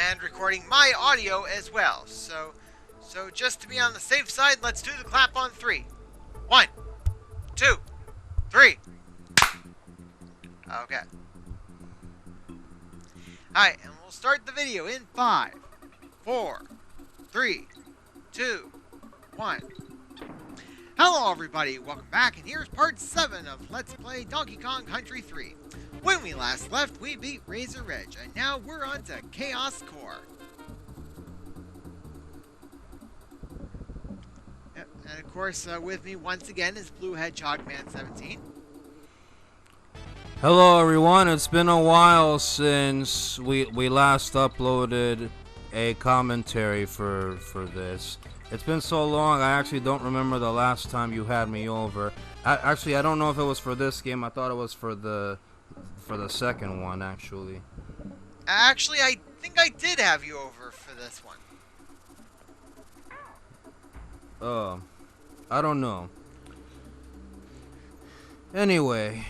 and recording my audio as well. So just to be on the safe side, let's do the clap on 3. 1, 2, 3. Okay. Alright, and we'll start the video in 5, 4, 3, 2, 1. Hello everybody, welcome back, and here's part 7 of Let's Play Donkey Kong Country 3. When we last left, we beat Razor Ridge, and now we're on to Chaos Core. Yep, and of course, with me once again is Blue Hedgehog Man 17. Hello everyone, it's been a while since we last uploaded a commentary for this. It's been so long, I actually don't remember the last time you had me over. I don't know if it was for this game. I thought it was for the second one, actually. Actually, I think I did have you over for this one. I don't know. Anyway,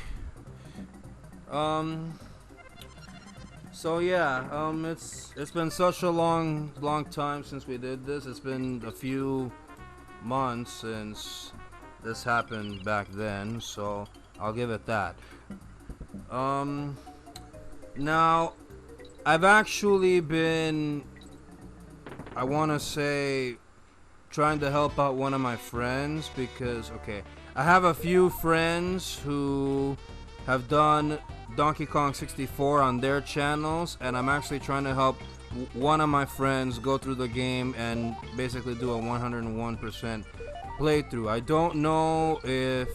so yeah, it's been such a long time since we did this. It's been a few months since this happened back then, so I'll give it that. Now, I've actually been, I want to say, trying to help out one of my friends because, okay, I have a few friends who have done Donkey Kong 64 on their channels, and I'm actually trying to help one of my friends go through the game and basically do a 101% playthrough. I don't know if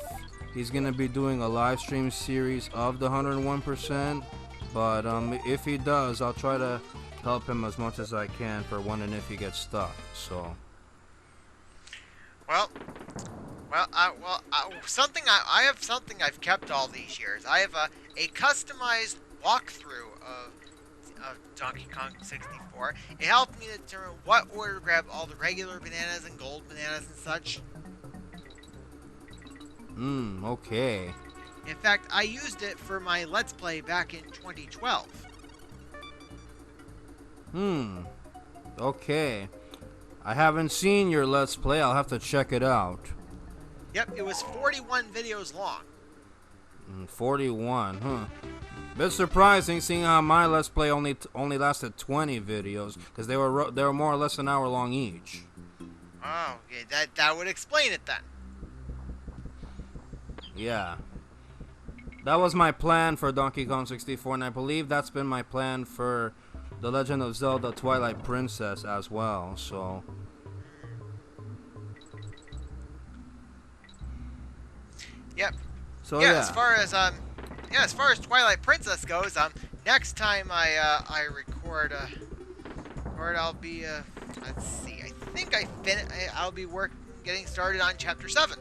he's gonna be doing a live stream series of the 101%, but if he does, I'll try to help him as much as I can for when and if he gets stuck. So I have something I've kept all these years. I have a customized walkthrough of Donkey Kong 64. It helped me determine what order to grab all the regular bananas and gold bananas and such. Okay. In fact, I used it for my Let's Play back in 2012. Okay. I haven't seen your Let's Play. I'll have to check it out. Yep, it was 41 videos long. 41, huh? Bit surprising, seeing how my Let's Play only lasted 20 videos, because they were more or less an hour long each. Oh, okay, that would explain it then. Yeah. That was my plan for Donkey Kong 64, and I believe that's been my plan for The Legend of Zelda Twilight Princess as well, so Yep. So yeah, yeah. As far as Twilight Princess goes, next time I record, I'll be let's see, I think I'll be getting started on chapter 7.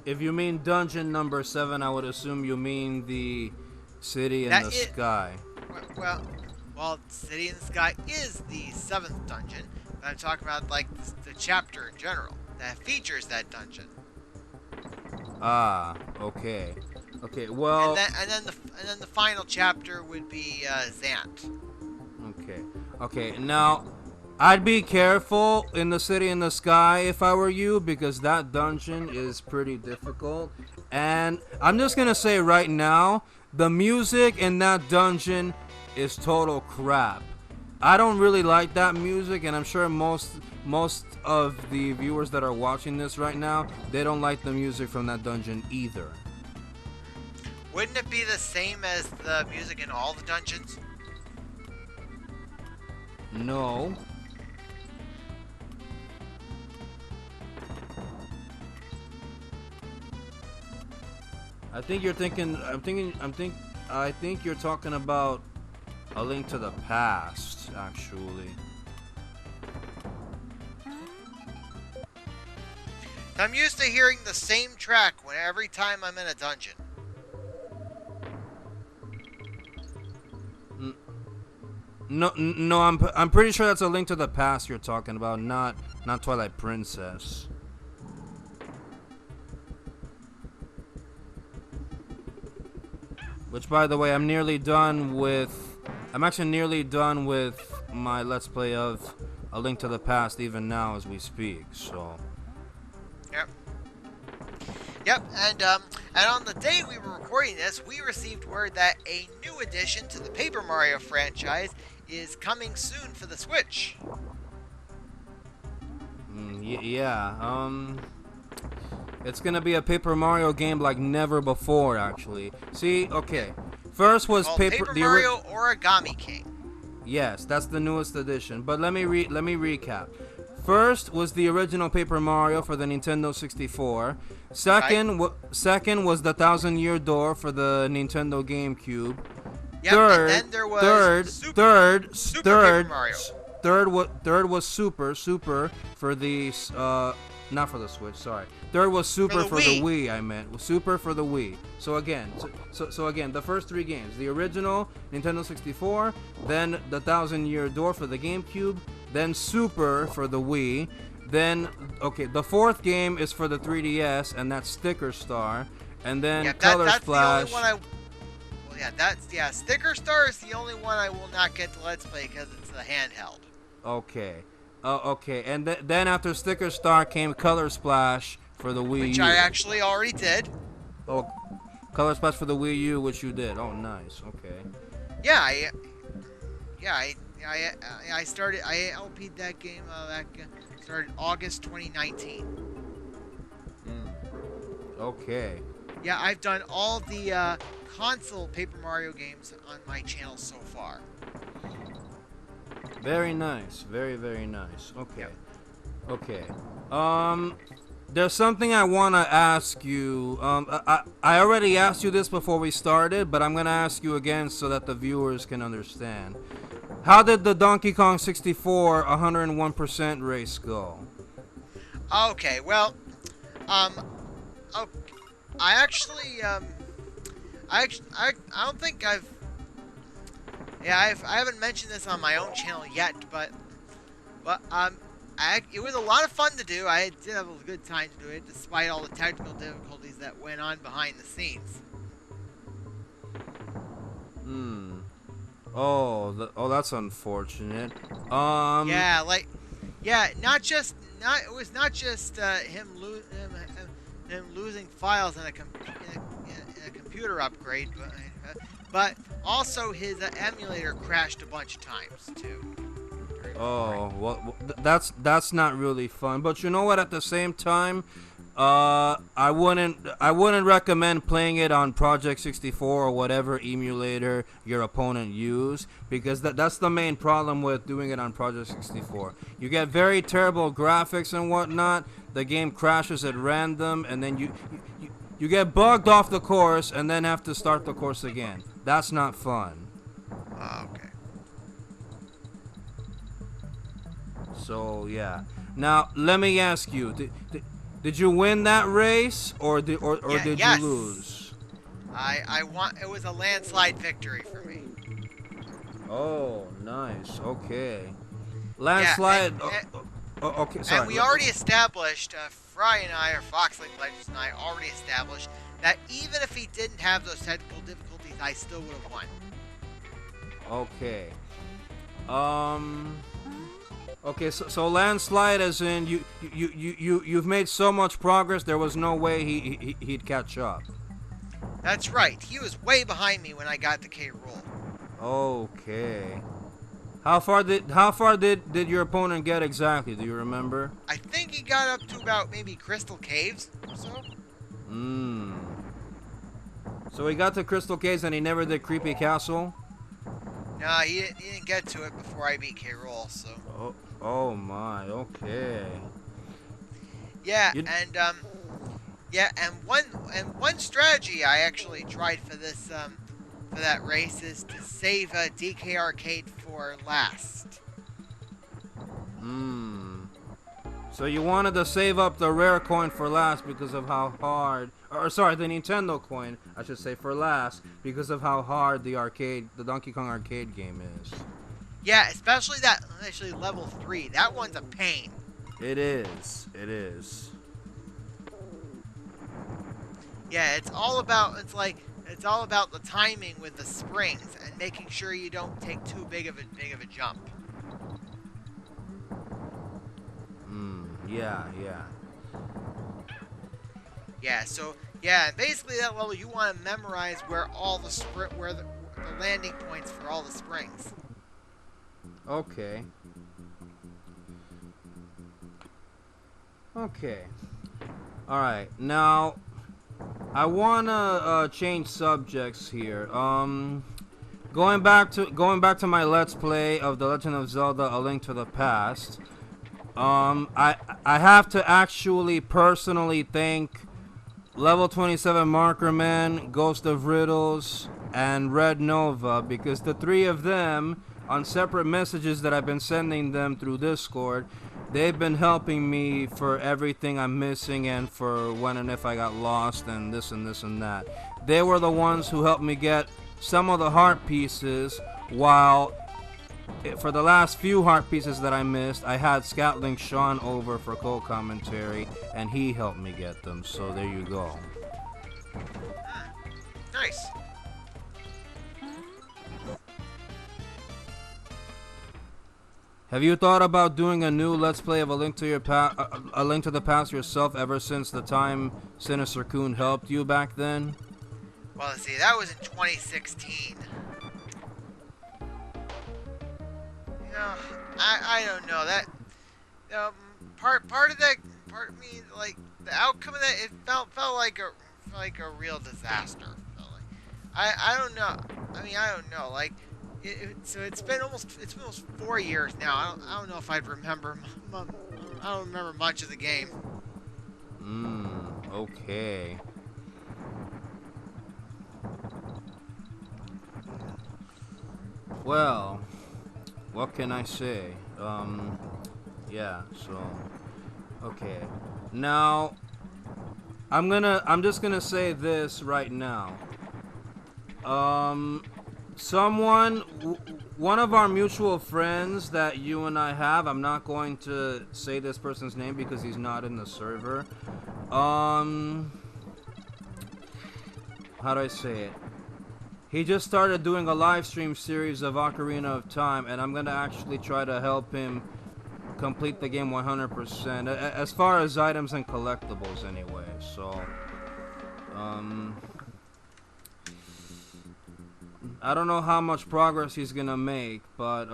If you mean dungeon number 7, I would assume you mean the City in the Sky. Well, City in the Sky is the 7th dungeon. But I'm talking about like the chapter in general that features that dungeon. Ah, okay. Okay, well. And then the final chapter would be Zant. Okay. Okay. Now, I'd be careful in the City in the Sky if I were you, because that dungeon is pretty difficult. And I'm just gonna say right now, the music in that dungeon is total crap. I don't really like that music, and I'm sure most of the viewers that are watching this right now, they don't like the music from that dungeon either. Wouldn't it be the same as the music in all the dungeons? No. I think you're talking about A Link to the Past, actually. I'm used to hearing the same track every time I'm in a dungeon. No, I'm pretty sure that's A Link to the Past you're talking about, not Twilight Princess. Which, by the way, I'm nearly done with. I'm actually nearly done with my Let's Play of A Link to the Past, even now as we speak. So. Yep. Yep, and on the day we were recording this, we received word that a new addition to the Paper Mario franchise is coming soon for the Switch. Yeah. It's gonna be a Paper Mario game like never before, actually. See, okay. First was Paper Mario Origami King. Yes, that's the newest edition. But let me recap. First was the original Paper Mario for the Nintendo 64. Second was the 1,000-Year Door for the Nintendo GameCube. Yep, and then there was Super Paper Mario. Third was Super for the not for the Switch, sorry. Third was Super for the Wii, I meant. Super for the Wii. So again, the first three games. The original Nintendo 64, then the 1,000-Year Door for the GameCube, then Super for the Wii, then, okay, the fourth game is for the 3DS, and that's Sticker Star, and then Color Splash. The only one Sticker Star is the only one I will not get to Let's Play because it's a handheld. Okay. Okay, and then after Sticker Star came Color Splash for the Wii U. Which I actually already did. Oh, Color Splash for the Wii U, which you did. Oh, nice. Okay. Yeah, I started. I LP'd that game. Started August 2019. Okay. Yeah, I've done all the console Paper Mario games on my channel so far. Very nice. Very, very nice. Okay. Yep. Okay. There's something I want to ask you. I already asked you this before we started, but I'm going to ask you again so that the viewers can understand. How did the Donkey Kong 64 101% race go? Okay, well, I don't think I haven't mentioned this on my own channel yet, but it was a lot of fun to do. I did have a good time to do it, despite all the technical difficulties that went on behind the scenes. Oh, that's unfortunate. It was not just him losing files in a computer upgrade, but also his emulator crashed a bunch of times too. Oh, well, that's not really fun. But you know what? At the same time, I wouldn't recommend playing it on Project 64 or whatever emulator your opponent used, because that's the main problem with doing it on Project 64. You get very terrible graphics and whatnot. The game crashes at random, and then you get bugged off the course and then have to start the course again. That's not fun. Okay. So yeah. Now let me ask you: Did you win that race, or did yes. you lose? I won. It was a landslide victory for me. Oh, nice. Okay. Landslide. Okay. Sorry. And we already established, Fry and I, or Foxlink Legends and I, already established that even if he didn't have those technical difficulties, I still would have won. Okay. Okay, so landslide, as in you've made so much progress, there was no way he'd catch up. That's right. He was way behind me when I got the K. Rool. Okay. How far did your opponent get exactly? Do you remember? I think he got up to about maybe Crystal Caves or so. So he got to Crystal Caves and he never did Creepy Castle? No, he didn't get to it before I beat K. Rool, so. Oh my, okay. Yeah, and one strategy I actually tried for this for that race is to save DK Arcade for last. So you wanted to save up the rare coin for last because of how hard, or sorry, the Nintendo coin, I should say, for last because of how hard the Donkey Kong arcade game is. Yeah, especially level 3. That one's a pain. It is. It is. Yeah, it's all about, it's like, It's all about the timing with the springs and making sure you don't take too big of a jump. Yeah, yeah. Yeah, so yeah, basically that level you want to memorize where all the the landing points for all the springs. Okay. Okay. All right. Now, I wanna change subjects here. Going back to my Let's Play of The Legend of Zelda: A Link to the Past. I have to actually personally thank Level 27 Markerman, Ghost of Riddles, and Red Nova, because the three of them, on separate messages that I've been sending them through Discord, they've been helping me for everything I'm missing and for when and if I got lost and this and this and that. They were the ones who helped me get some of the heart pieces, while for the last few heart pieces that I missed, I had Scatling Sean over for co-commentary, and he helped me get them, so there you go. Nice. Have you thought about doing a new Let's Play of A Link to the Past yourself ever since the time Sinister Coon helped you back then? Well, let's see, that was in 2016. I don't know that. Part of me, like the outcome of that, it felt like a real disaster. Felt like, I don't know. I mean, I don't know. Like, so it's been almost 4 years now. I don't know if I'd remember. I don't remember much of the game. Okay. Well, what can I say? Yeah, so okay. Now I'm just gonna say this right now. One of our mutual friends that you and I have, I'm not going to say this person's name because he's not in the server. How do I say it? He just started doing a live stream series of Ocarina of Time, and I'm gonna actually try to help him complete the game 100%, as far as items and collectibles anyway. So I don't know how much progress he's gonna make, but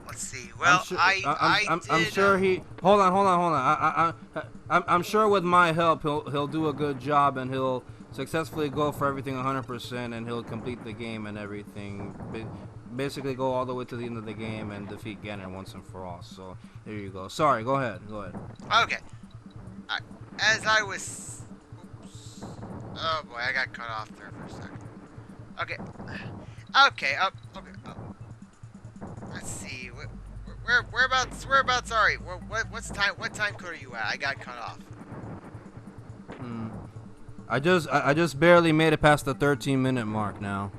let's see. Well, I'm sure he. Hold on. I'm sure with my help, he'll do a good job, and he'll successfully go for everything 100%, and he'll complete the game and everything. Basically, go all the way to the end of the game and defeat Ganon once and for all. So there you go. Sorry, go ahead. Okay. As I was. Oops. Oh boy, I got cut off there for a second. Okay. Okay. Let's see. Whereabouts are you? What time code are you at? I got cut off. I just barely made it past the 13-minute mark now.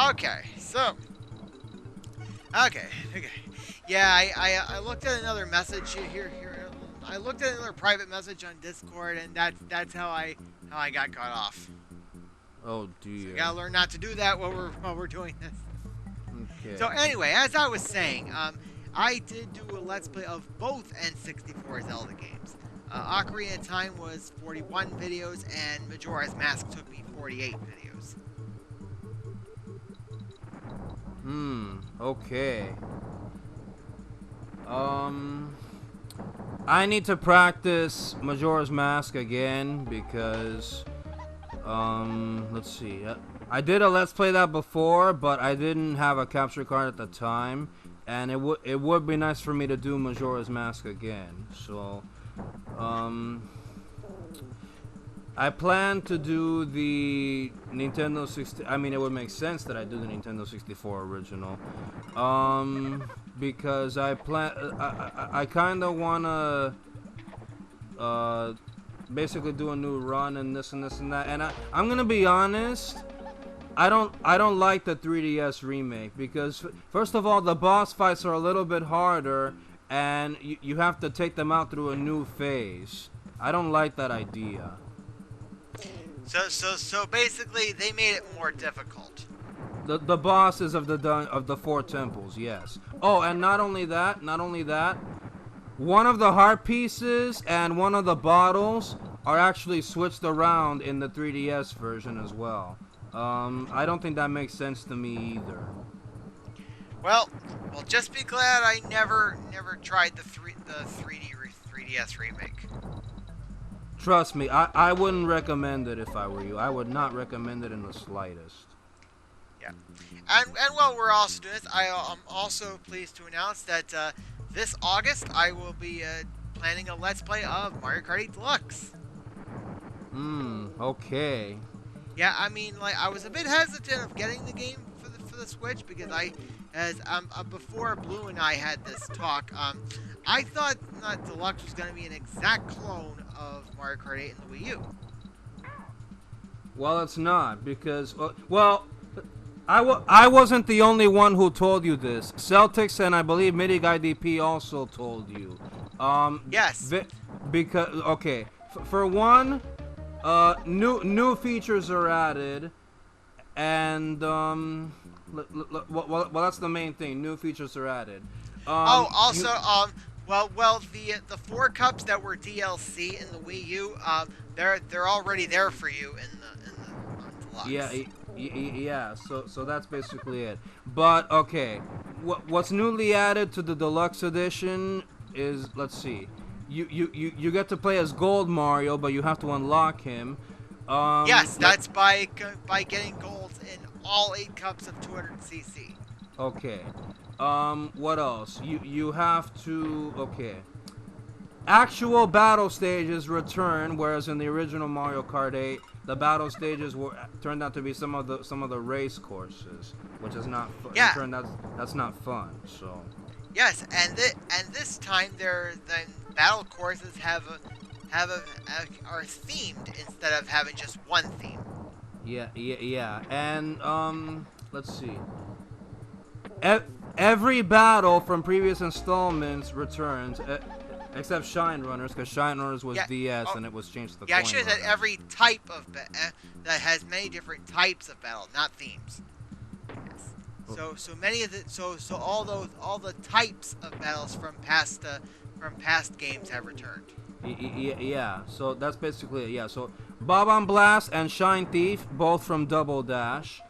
Okay. So. Okay. Yeah, I looked at another message here. I looked at another private message on Discord, and that's how I got cut off. Oh dear. So gotta learn not to do that while we're doing this. Okay. So anyway, as I was saying, I did do a Let's Play of both N64 Zelda games. Ocarina of Time was 41 videos, and Majora's Mask took me 48 videos. Okay. I need to practice Majora's Mask again because, let's see. I did a Let's Play that before, but I didn't have a capture card at the time, and it would be nice for me to do Majora's Mask again. So, I plan to do the Nintendo 60. I mean, it would make sense that I do the Nintendo 64 original, because I kind of wanna basically do a new run and this and this and that. And I'm gonna be honest, I don't like the 3DS remake because first of all, the boss fights are a little bit harder, and you have to take them out through a new phase. I don't like that idea. So basically, they made it more difficult. The bosses of the four temples, yes. Oh, and not only that, one of the heart pieces and one of the bottles are actually switched around in the 3DS version as well. I don't think that makes sense to me either. Well, just be glad I never tried the 3DS remake. Trust me, I wouldn't recommend it if I were you. I would not recommend it in the slightest. Yeah, and while we're also doing this, I'm also pleased to announce that this August I will be planning a Let's Play of Mario Kart 8 Deluxe. Okay. Yeah, I mean, like, I was a bit hesitant of getting the game for the Switch because before Blue and I had this talk, I thought that Deluxe was going to be an exact clone of Mario Kart 8 in the Wii U. Well, it's not because I wasn't the only one who told you this. Celtics and I believe MINKEY DP also told you. Yes. Because okay, for one, new features are added, and well, that's the main thing. New features are added. The 4 cups that were DLC in the Wii U, they're already there for you in the Deluxe. Yeah, so that's basically it. But okay, what's newly added to the deluxe edition is, let's see, you get to play as Gold Mario, but you have to unlock him. Yes, that's by getting golds in all 8 cups of 200cc. Okay. What else? You have to, okay. Actual battle stages return, whereas in the original Mario Kart 8, the battle stages turned out to be some of the race courses, which is not fun. Yeah. That's not fun. So. Yes, and this time the battle courses are themed instead of having just one theme. Yeah. And let's see. Every battle from previous installments returns. Except Shine Runners, because Shine Runners was DS and it was changed to the I should have said every type of that has many different types of battle, not themes. Yes. So many of the all the types of battles from past games have returned. Yeah. So that's basically it. Yeah. So Bob on Blast and Shine Thief, both from Double Dash.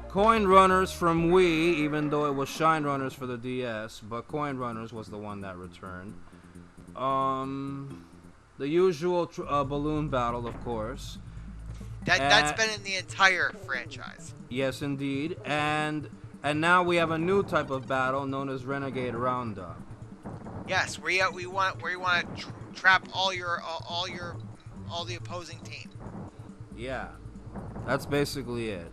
Coin Runners from Wii, even though it was Shine Runners for the DS, but Coin Runners was the one that returned. The usual balloon battle, of course. That's been in the entire franchise. Yes, indeed. And now we have a new type of battle known as Renegade Roundup. Yes, where you want to trap all the opposing team. Yeah, that's basically it.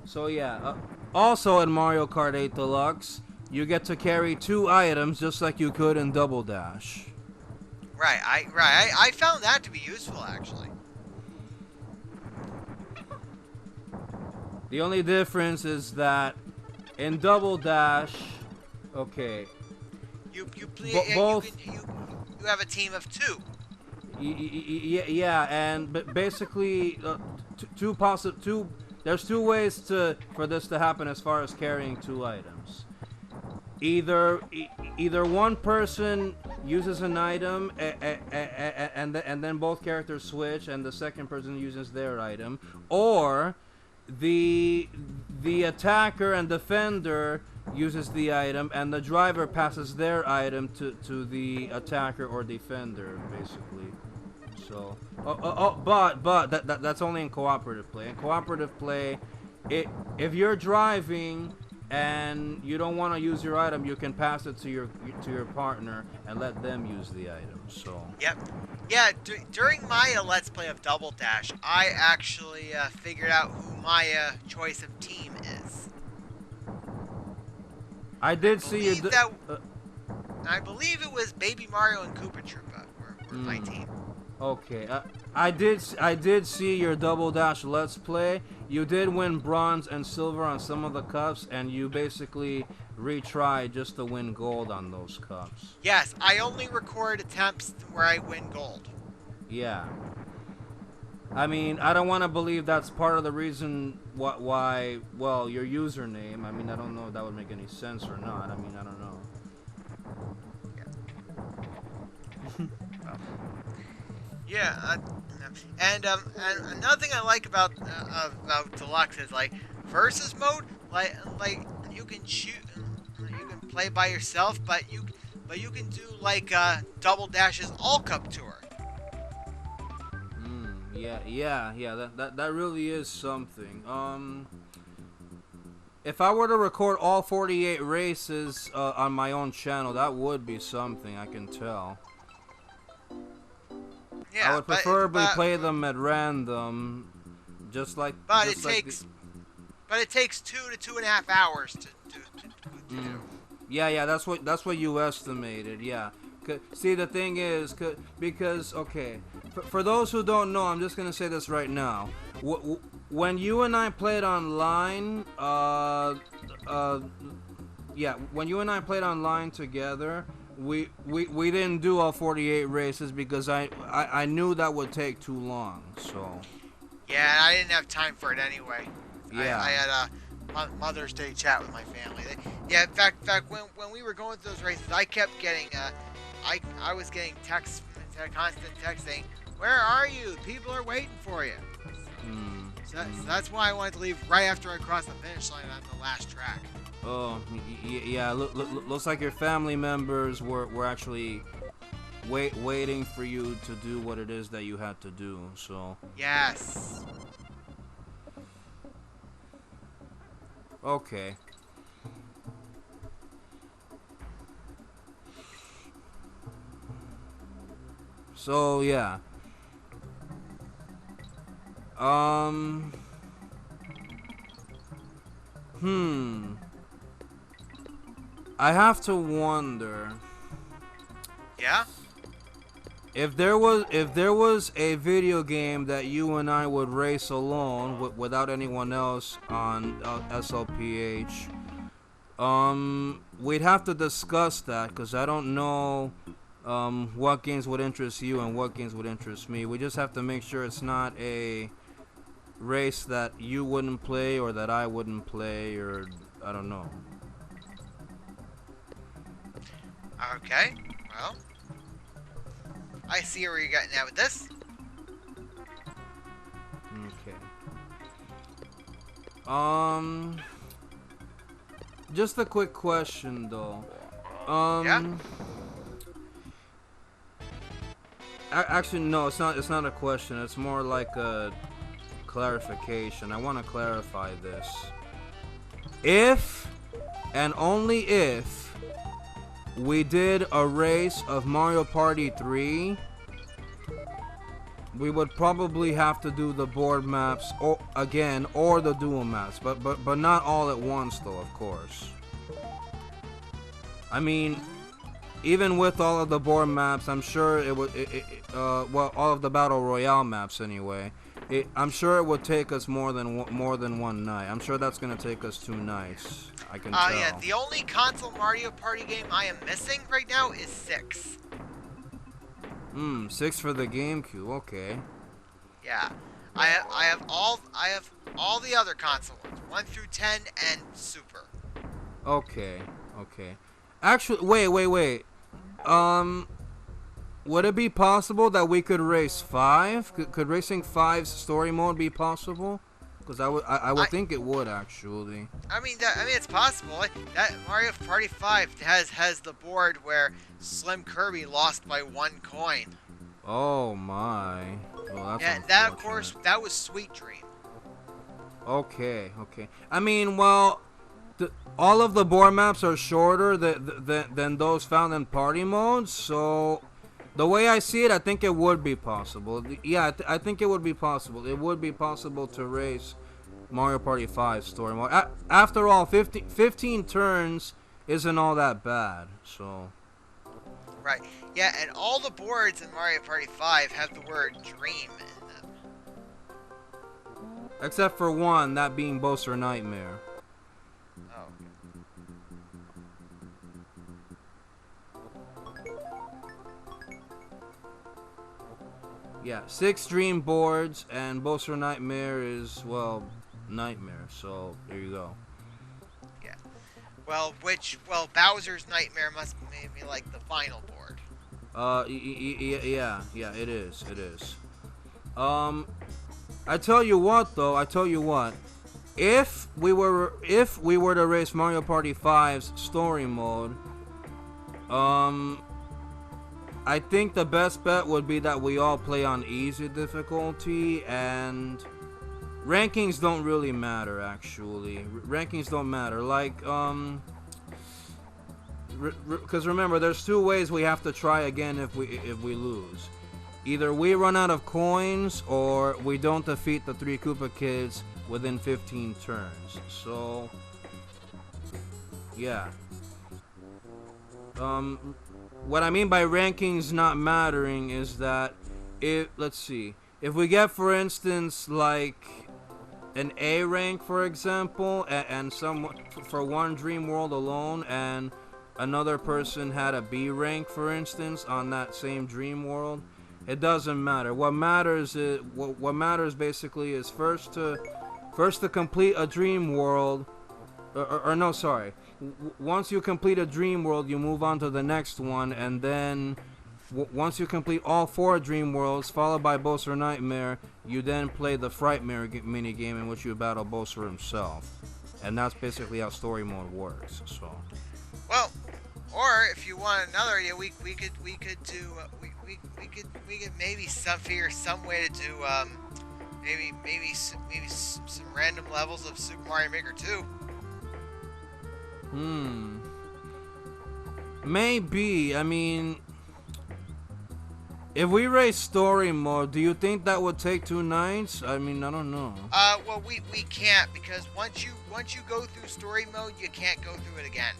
So yeah. Also in Mario Kart 8 Deluxe, you get to carry 2 items just like you could in Double Dash. Right. I found that to be useful, actually. The only difference is that in Double Dash, okay, you have a team of 2. Yeah, and basically, there's 2 ways for this to happen as far as carrying 2 items. Either one person uses an item and then both characters switch and the second person uses their item, or the attacker and defender uses the item and the driver passes their item to the attacker or defender, basically. So, but that's only in cooperative play. In cooperative play, if you're driving and you don't want to use your item, you can pass it to your partner and let them use the item. So. Yep. Yeah. During my Let's Play of Double Dash, I actually figured out who my choice of team is. I did see you. I believe it was Baby Mario and Koopa Troopa were my team. Okay, I did see your Double Dash Let's Play. You did win bronze and silver on some of the cups, and you basically retried just to win gold on those cups. Yes, I only record attempts where I win gold. Yeah. I mean, I don't want to believe that's part of the reason why, well, your username. I mean, I don't know if that would make any sense or not. I mean, I don't know. Yeah, and another thing I like about Deluxe is like versus mode. Like you can shoot, you can play by yourself, but you can do like Double Dash's All Cup tour. Yeah. That really is something. If I were to record all 48 races on my own channel, that would be something, I can tell. I Yeah, would preferably play them at random, just like. But just it like takes, but it takes 2 to 2.5 hours to do. Yeah, that's what you estimated. Yeah. See, the thing is, because okay, for those who don't know, I'm just gonna say this right now. When you and I played online, yeah, when you and I played online together, we didn't do all 48 races because I knew that would take too long. So. Yeah, I didn't have time for it anyway. Yeah. I had a Mother's Day chat with my family. Yeah, in fact, when we were going through those races, I kept getting, I was getting texts, constant text saying, "Where are you? People are waiting for you." So that's why I wanted to leave right after I crossed the finish line on the last track. Oh, yeah. Looks like your family members were actually waiting for you to do what it is that you had to do. So. Yes. Okay. So yeah. I have to wonder. Yeah? If there was a video game that you and I would race alone without anyone else on SLPH, we'd have to discuss that because I don't know what games would interest you and what games would interest me. We just have to make sure it's not a race that you wouldn't play or that I wouldn't play, or I don't know. Okay. Well, I see where you're getting at with this. Okay. Just a quick question though. Yeah? Actually, no, it's not. It's not a question. It's more like a clarification. I want to clarify this. If and only if we did a race of Mario Party 3, we would probably have to do the board maps again or the dual maps, but not all at once though, of course. I mean, even with all of the board maps, I'm sure it would well, all of the battle royale maps anyway. I'm sure it would take us more than one night. I'm sure that's gonna take us 2 nights. I can tell. Yeah, the only console Mario Party game I am missing right now is 6. 6 for the GameCube. Okay. Yeah, I have all the other console ones, 1 through 10 and Super. Okay. Actually, wait. Would it be possible that we could race 5? Could racing 5's story mode be possible? Because I would think it would actually. I mean, it's possible. That Mario Party 5 has the board where Slim Kirby lost by 1 coin. Oh my. Well, that's yeah, that of course that was Sweet Dream. Okay. I mean, well, all of the board maps are shorter than those found in party modes, so the way I see it, I think it would be possible. Yeah, I think it would be possible. It would be possible to race Mario Party 5 story mode. After all, 15 turns isn't all that bad, so. Right. Yeah, and all the boards in Mario Party 5 have the word dream in them. Except for one, that being Bowser Nightmare. Oh. Yeah, 6 dream boards, and Bowser Nightmare is, well, Nightmare. So there you go. Yeah. Well, Bowser's Nightmare must be like the final board. Yeah, it is. It is. I tell you what, though. I tell you what. If we were to race Mario Party 5's story mode, I think the best bet would be that we all play on easy difficulty, and rankings don't really matter, actually. Rankings don't matter. Like, because remember, there's 2 ways we have to try again if we lose. Either we run out of coins, or we don't defeat the 3 Koopa Kids within 15 turns. So, yeah. What I mean by rankings not mattering is that let's see, if we get, for instance, like an A rank, for example, and someone for one dream world alone, and another person had a B rank, for instance, on that same dream world, it doesn't matter. What matters is what matters basically is first to complete a dream world, or no, sorry. Once you complete a dream world, you move on to the next one, and then once you complete all 4 dream worlds, followed by Bowser Nightmare, you then play the Frightmare mini game in which you battle Bowser himself, and that's basically how story mode works. So, well, or if you want another idea, we could do we could maybe figure some way to do maybe some random levels of Super Mario Maker 2. Maybe. I mean, if we race story mode, do you think that would take 2 nights? I mean, I don't know. Well, we can't, because once you go through story mode, you can't go through it again.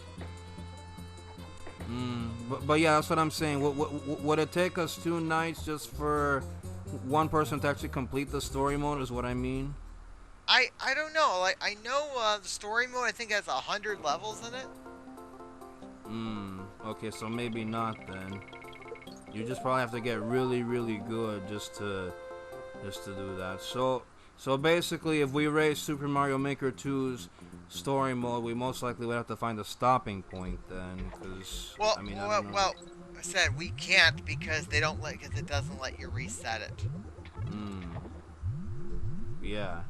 But yeah, that's what I'm saying. Would it take us 2 nights just for one person to actually complete the story mode? Is what I mean. I don't know. Like, I know the story mode, I think, has 100 levels in it. Okay, so maybe not then. You just probably have to get really, really good just to do that. So basically, if we race Super Mario Maker 2's story mode, we most likely would have to find a stopping point then, because I mean, I don't know. Well, I said we can't because it doesn't let you reset it. Yeah.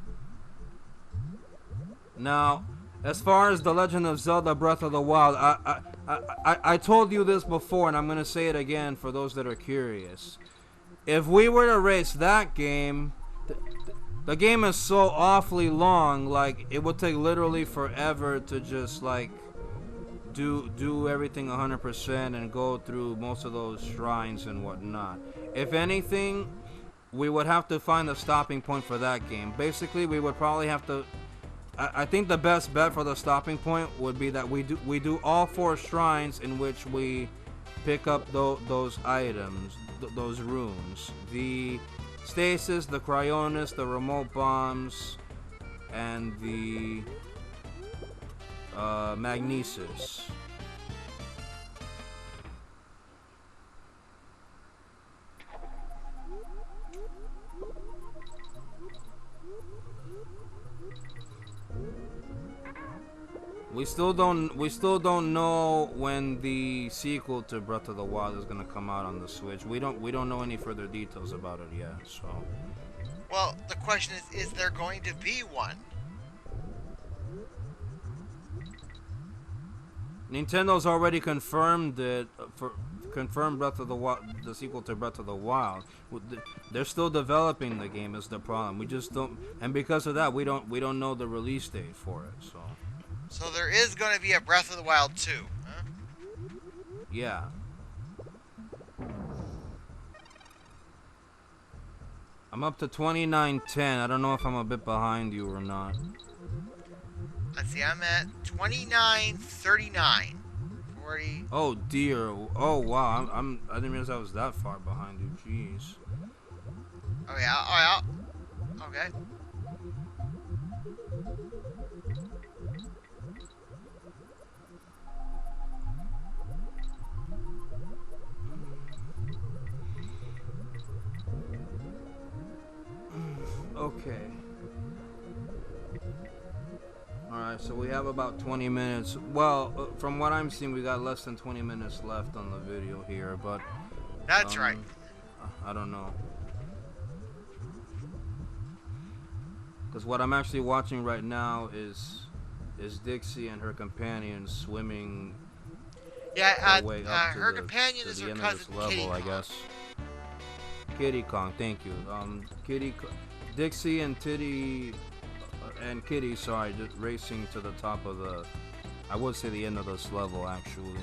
Now, as far as The Legend of Zelda Breath of the Wild, I told you this before, and I'm going to say it again for those that are curious. If we were to race that game, the game is so awfully long, like, it would take literally forever to just, like, do everything 100% and go through most of those shrines and whatnot. If anything, we would have to find a stopping point for that game. Basically, we would probably have to... I think the best bet for the stopping point would be that we do all 4 shrines in which we pick up those items, those runes. The Stasis, the Cryonis, the Remote Bombs, and the Magnesis. We still don't know when the sequel to Breath of the Wild is gonna come out on the Switch. We don't know any further details about it yet. So, well, the question is there going to be one? Nintendo's already confirmed it confirmed Breath of the Wild, the sequel to Breath of the Wild. They're still developing the game is the problem. We just don't, and because of that, we don't know the release date for it. So there is going to be a Breath of the Wild 2, huh? Yeah. I'm up to 29:10. I don't know if I'm a bit behind you or not. Let's see, I'm at 29:39. 40. Oh dear. Oh wow. I didn't realize I was that far behind you. Jeez. Oh yeah. Oh yeah. Okay. Okay. Alright, so we have about 20 minutes. Well, from what I'm seeing, we got less than 20 minutes left on the video here, but... That's right. I don't know. Because what I'm actually watching right now is Dixie and her companion swimming their way up to her companion to is the her end cousin, of this level, Kiddy I Kong. guess. Kiddy Kong, thank you. Dixie and Kiddy, sorry, just racing to the top of the, I would say the end of this level, actually.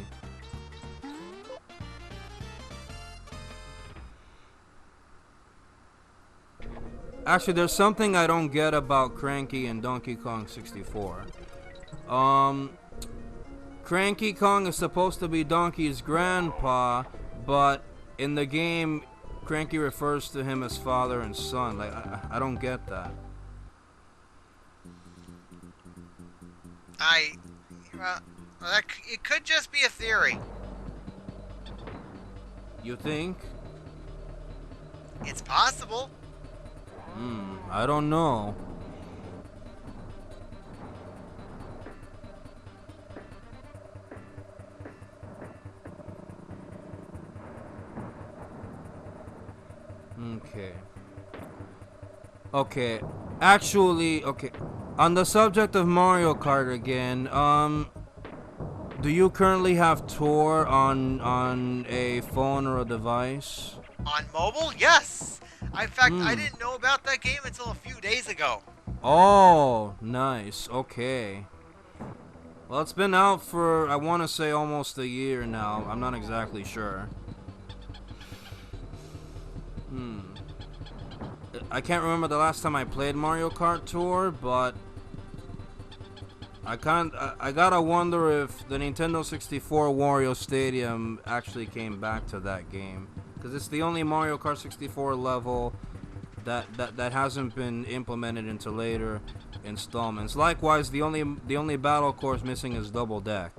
Actually, there's something I don't get about Cranky and Donkey Kong 64. Cranky Kong is supposed to be Donkey's grandpa, but in the game, Cranky refers to him as father and son. Like, I don't get that. It could just be a theory. You think? It's possible. I don't know. Okay. Actually, okay. On the subject of Mario Kart again, do you currently have Tor on a phone or a device? On mobile? Yes. In fact, I didn't know about that game until a few days ago. Oh, nice. Okay. Well, it's been out for, I want to say, almost a year now. I'm not exactly sure. I can't remember the last time I played Mario Kart Tour, but I gotta wonder if the Nintendo 64 Wario Stadium actually came back to that game, because it's the only Mario Kart 64 level that hasn't been implemented into later installments. Likewise, the only battle course missing is Double Deck.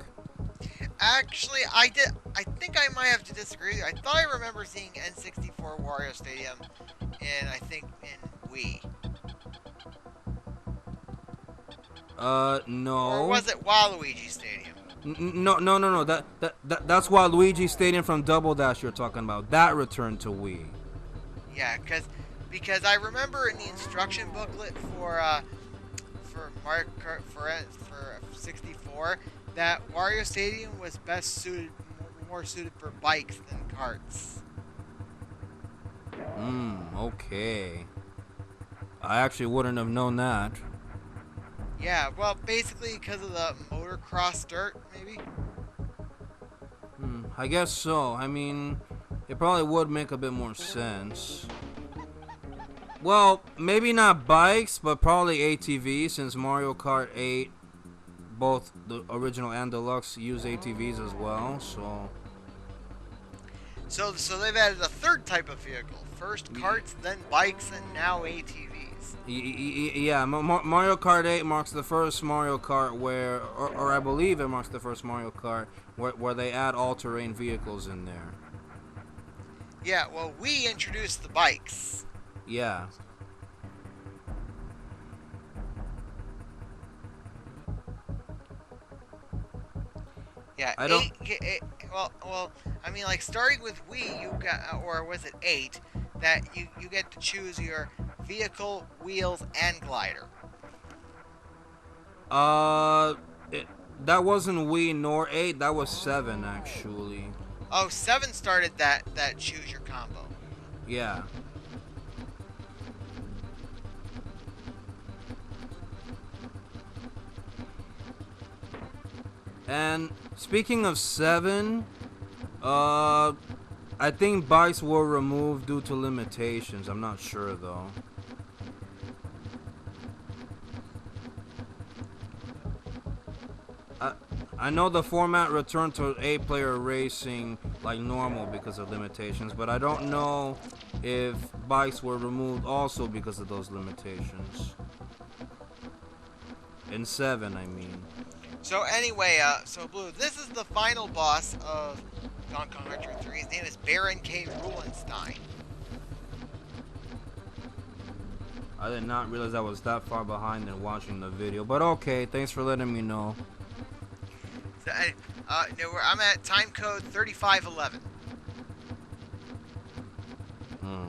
Actually, I think I might have to disagree. I thought I remember seeing N64 Wario Stadium in Wii. No. Or was it Waluigi Stadium? No. That's Waluigi Stadium from Double Dash you're talking about. That returned to Wii. Yeah, because I remember in the instruction booklet for Mario Kart for 64 that Wario Stadium was more suited for bikes than karts. Okay. I actually wouldn't have known that. Yeah, well, basically because of the motocross dirt, maybe. I guess so. I mean, it probably would make a bit more sense. Well, maybe not bikes, but probably ATVs, since Mario Kart 8, both the original and deluxe, use ATVs as well, so... So they've added a third type of vehicle. First karts, then bikes, and now ATVs. Yeah, Mario Kart 8 marks the first Mario Kart where, or I believe it marks the first Mario Kart where they add all-terrain vehicles in there. Yeah, well, we introduced the bikes. Yeah. Yeah, I don't... well, I mean, like, starting with Wii, you got, or was it 8, that you get to choose your vehicle, wheels, and glider. That wasn't Wii nor 8, that was 7, actually. Oh, 7 started that choose your combo. Yeah. And speaking of 7, I think bikes were removed due to limitations. I'm not sure though. I know the format returned to 8-player racing like normal because of limitations, but I don't know if bikes were removed also because of those limitations. In 7, I mean. So anyway, so Blue, this is the final boss of Donkey Kong Country 3. His name is Baron K. Rulenstein. I did not realize I was that far behind in watching the video. But okay, thanks for letting me know. So, no, I'm at time code 3511. Hmm.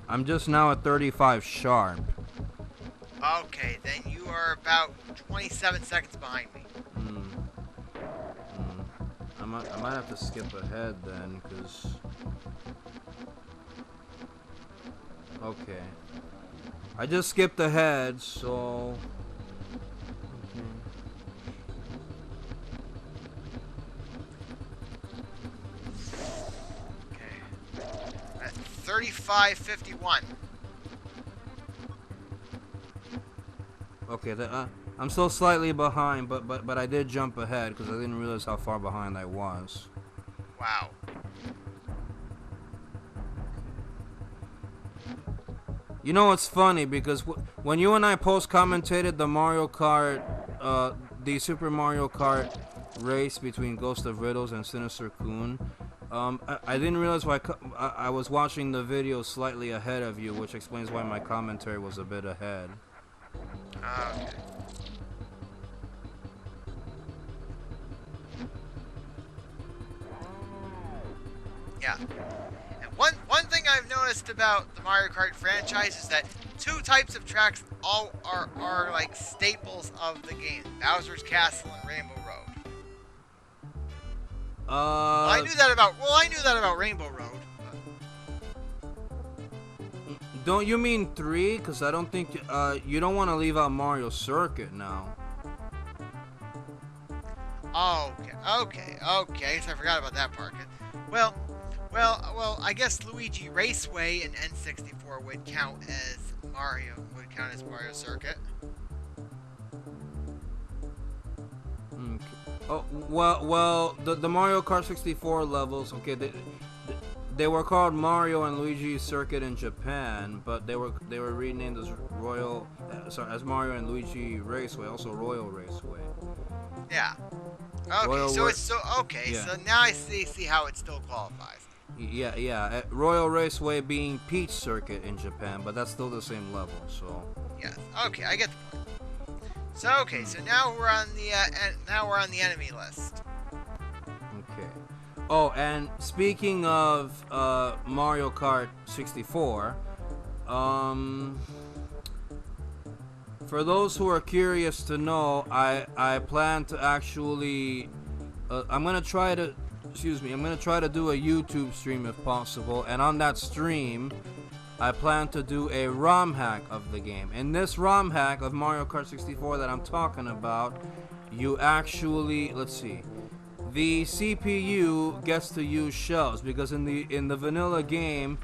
I'm just now at 35 sharp. Okay, then you are about 27 seconds behind me. I might have to skip ahead then, cause. Okay. I just skipped ahead, so. Okay. At 35:51. Okay, I'm still slightly behind, but I did jump ahead because I didn't realize how far behind I was. Wow. You know what's funny, because when you and I post-commentated the Mario Kart, the Super Mario Kart race between Ghost of Riddles and Sinister Coon, I didn't realize why I was watching the video slightly ahead of you, which explains why my commentary was a bit ahead. Okay. Yeah. And one thing I've noticed about the Mario Kart franchise is that two types of tracks all are like staples of the game: Bowser's Castle and Rainbow Road. I knew that about Rainbow Road. Don't you mean 3? Because I don't think you don't want to leave out Mario Circuit now. Oh, okay. I guess I forgot about that part. Well, I guess Luigi Raceway and N64 would count as Mario Circuit. Okay. Oh well, the Mario Kart 64 levels. Okay, they were called Mario and Luigi Circuit in Japan, but they were renamed as as Mario and Luigi Raceway, also Royal Raceway. Yeah. Okay, Yeah. So now I see how it still qualifies. Yeah. Royal Raceway being Peach Circuit in Japan, but that's still the same level. So. Yes. Okay, I get the point. So so now we're on the enemy list. Okay. Oh, and speaking of Mario Kart 64, for those who are curious to know, I plan to actually I'm gonna try to do a YouTube stream if possible, and on that stream I plan to do a ROM hack of the game. In this ROM hack of Mario Kart 64 that I'm talking about, you actually, let's see, the CPU gets to use shells, because in the vanilla game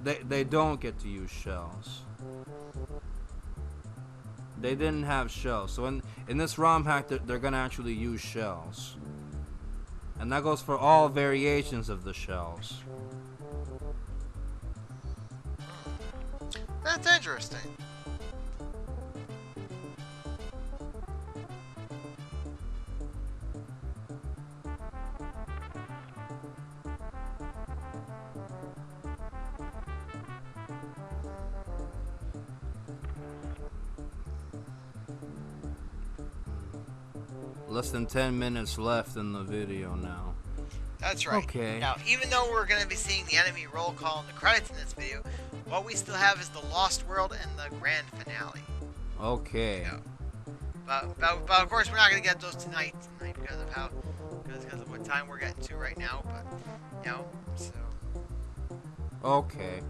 they don't get to use shells. They didn't have shells. So in this ROM hack, they're gonna actually use shells, and that goes for all variations of the shells. That's interesting. Less than 10 minutes left in the video now. That's right. Okay. Now, even though we're going to be seeing the enemy roll call and the credits in this video, what we still have is the Lost World and the grand finale. Okay. But of course, we're not going to get those tonight because of what time we're getting to right now. But so. Okay.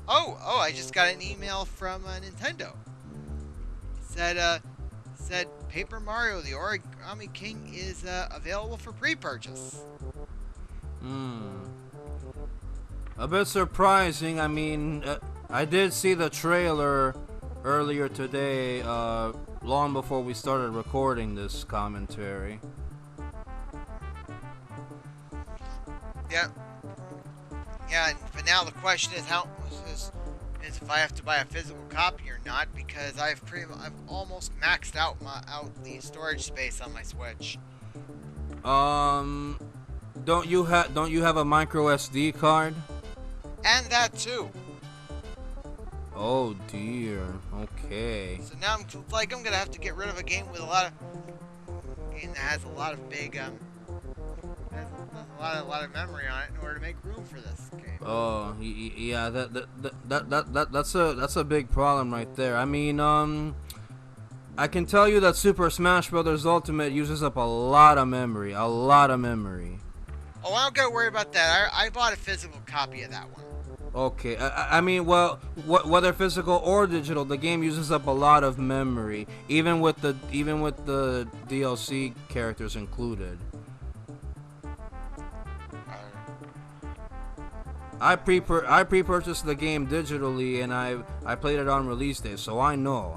Oh! I just got an email from Nintendo. Said Paper Mario: The Origami King is available for pre-purchase. A bit surprising. I mean, I did see the trailer earlier today, long before we started recording this commentary. Yeah, but now the question is is if I have to buy a physical copy or not, because I've almost maxed out the storage space on my Switch. Don't you have a micro SD card? And that too. Oh dear. Okay. So now I'm gonna have to get rid of a game with a game that has a lot of big has a lot of memory on it in order to make room for this game. Oh, yeah. That's a big problem right there. I mean, I can tell you that Super Smash Bros. Ultimate uses up a lot of memory. A lot of memory. Oh, I don't gotta worry about that. I bought a physical copy of that one. Okay, I mean, well, whether physical or digital, the game uses up a lot of memory, even with the DLC characters included. I pre-purchased the game digitally, and I played it on release day, so I know.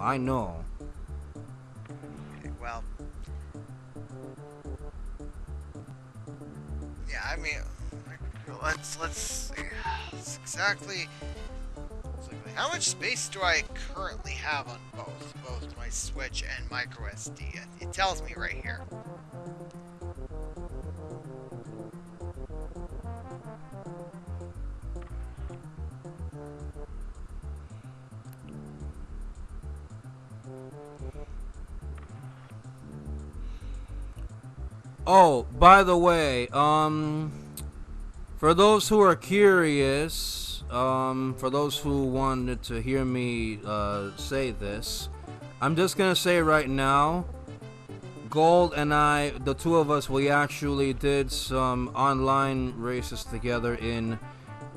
Okay, well, yeah, I mean, let's see. Exactly. How much space do I currently have on both my Switch and micro SD? It tells me right here. Oh, by the way, for those who are curious, for those who wanted to hear me say this, I'm just gonna say right now, Gold and I, the two of us, we actually did some online races together in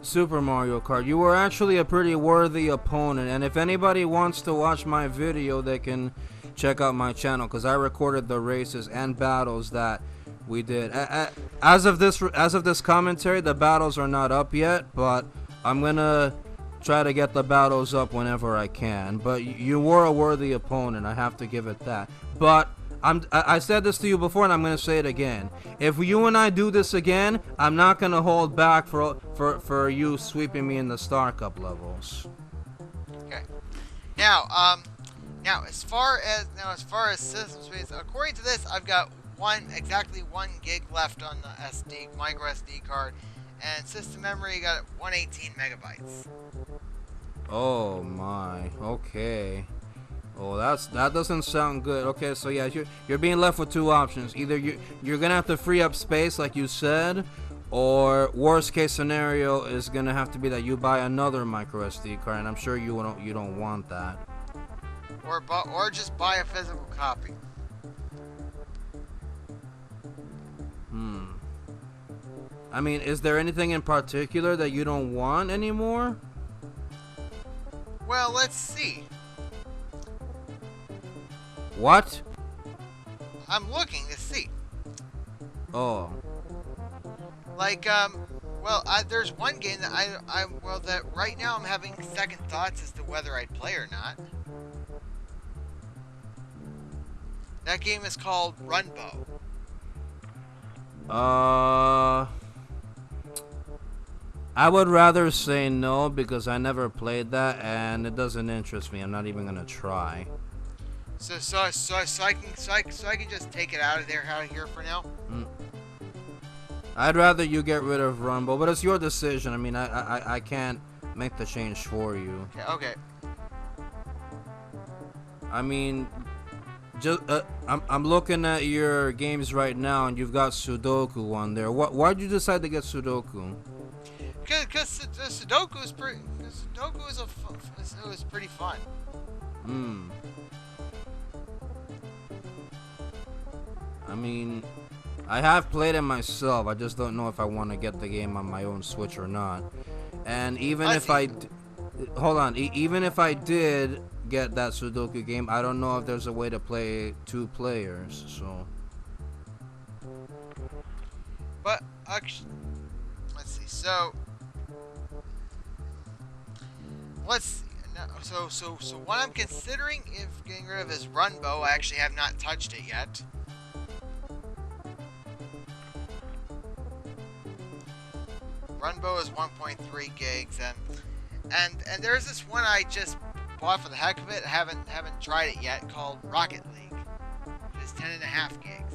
Super Mario Kart. You were actually a pretty worthy opponent, and if anybody wants to watch my video, they can check out my channel, because I recorded the races and battles that we did. As of this commentary, the battles are not up yet, but I'm gonna try to get the battles up whenever I can. But you were a worthy opponent, I have to give it that. But I said this to you before, and I'm gonna say it again. If you and I do this again, I'm not gonna hold back for you sweeping me in the Star Cup levels. Okay. Now as far as system space, according to this, I've got exactly 1 gig left on the micro SD card, and system memory got 118 megabytes. Oh my. Okay. Oh, that doesn't sound good. Okay, so yeah, you're being left with two options. Either you're gonna have to free up space, like you said, or worst case scenario is gonna have to be that you buy another micro SD card, and I'm sure you don't want that. Or just buy a physical copy. I mean, is there anything in particular that you don't want anymore? Well, let's see. What? I'm looking to see. Oh. Like, well, there's one game that that right now I'm having second thoughts as to whether I'd play or not. That game is called Runbow. I would rather say no, because I never played that and it doesn't interest me. I'm not even gonna try. So I can just take it out of here for now. I'd rather you get rid of Rumble, but it's your decision. I mean, I can't make the change for you. Okay. I mean, just I'm looking at your games right now, and you've got Sudoku on there. Why'd you decide to get Sudoku? Because Sudoku is pretty. Sudoku was pretty fun. I mean, I have played it myself. I just don't know if I want to get the game on my own Switch or not. And even if even if I did get that Sudoku game, I don't know if there's a way to play 2 players. So. But actually, let's see. So let's see. So what I'm considering if getting rid of is Runbow. I actually have not touched it yet. Runbow is 1.3 gigs, and there's this one I just bought for the heck of it. Haven't tried it yet, called Rocket League, which is 10.5 gigs.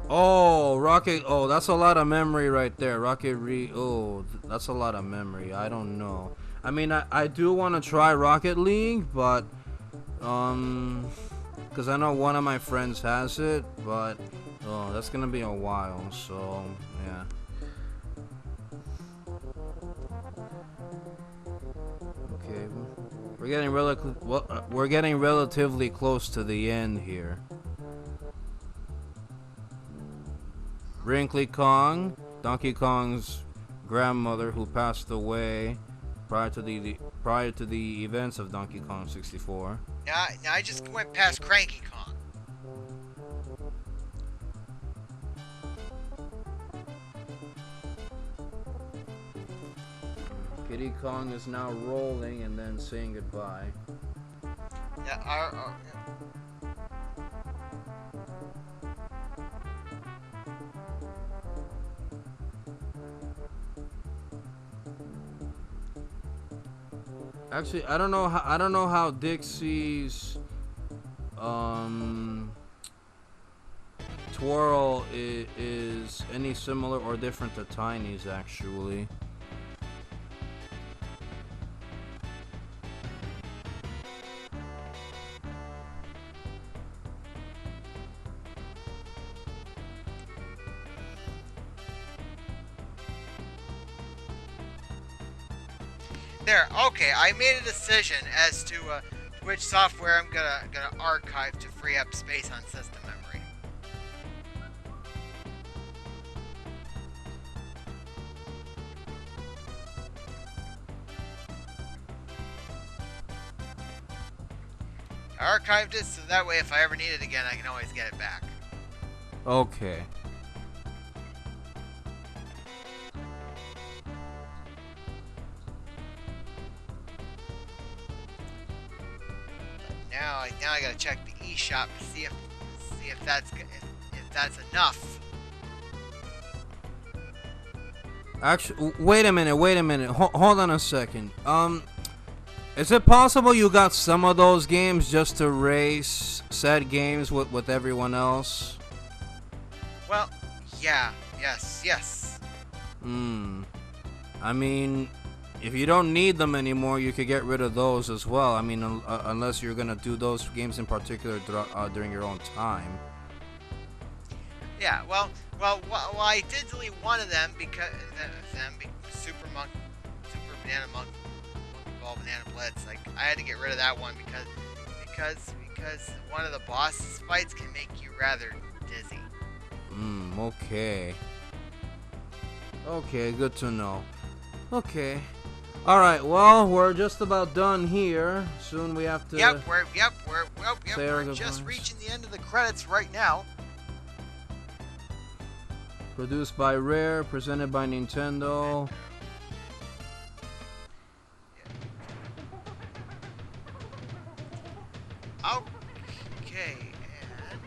Oh, Rocket. Oh, that's a lot of memory right there. Oh, that's a lot of memory. I don't know. I mean, I do want to try Rocket League, but because I know one of my friends has it, but oh, that's gonna be a while. So yeah. Okay, we're getting relatively close to the end here. Wrinkly Kong, Donkey Kong's grandmother, who passed away prior to the events of Donkey Kong 64. Now I just went past Cranky Kong. Kiddy Kong is now rolling and then saying goodbye. Yeah, Actually, I don't know how Dixie's twirl is any similar or different to Tiny's actually. there. Okay, I made a decision as to which software I'm gonna archive to free up space on system memory. I archived it so that way if I ever need it again, I can always get it back. Okay. Now I gotta check the eShop to see if that's enough. Actually, wait a minute. Hold on a second. Is it possible you got some of those games just to race said games with everyone else? Well, yeah, yes. I mean, if you don't need them anymore, you could get rid of those as well. I mean, unless you're gonna do those games in particular during your own time. Yeah, well, I did delete one of them because Super Banana Monkey Ball Banana Blitz. Like I had to get rid of that one because one of the boss fights can make you rather dizzy. Okay. Okay, good to know. Okay. All right. Well, we're just about done here. Soon we have to. We're just reaching the end of the credits right now. Produced by Rare, presented by Nintendo. Okay, and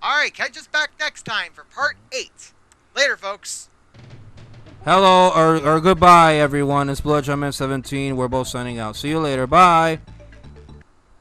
alright, catch us back next time for part 8. Later, folks. Hello, or goodbye, everyone. It's Bloodshotman17. We're both signing out. See you later. Bye.